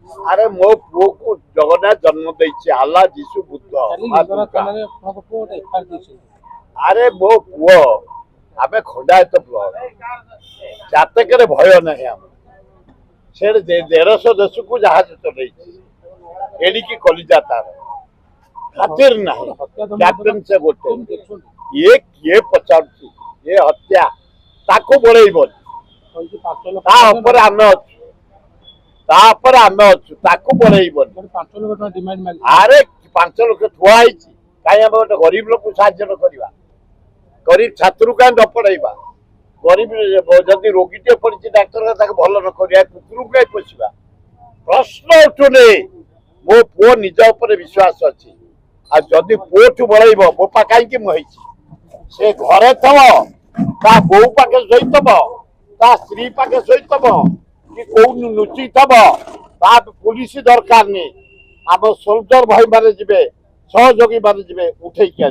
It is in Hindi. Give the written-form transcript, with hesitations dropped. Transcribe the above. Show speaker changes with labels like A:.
A: अरे मो पुओ को जगन्नाथ जन्म देछि अल्लाह जीसु बुद्ध माँ दुर्गा। अरे मो पुओ आमे खंडायत ब्लक जातक भय नहीं आम से 150 देश को जहाज चल एणिकी कलिजा तार खातिर नहीं कैप्टन से गोटे ये किए पचार ये हत्या ताको बड़ेब आमे अच्छु ताको बड़ेब अरे 5 लाख थुआ कहीं आम गोटे गरीब लोक साहाଯ୍य करवा गरीब छात्र कहीं न पढ़ेगा गरीब जदि रोगीटे पड़ी डाक्तर भल न कर कुकुर कहीं पोषा प्रश्न उठुने मो पुओ निज उपर विश्वास अच्छी आ जदि पुओठू बड़ेब मो पा कहीं मुझे से घरे थव बो पाखे शोथब ता स्त्री पाखे शोथब कि कौ लुचि थब पुलिस दरकार नहीं आम सोल्जर भाई माने जी सहयोगी माने जी उठे आने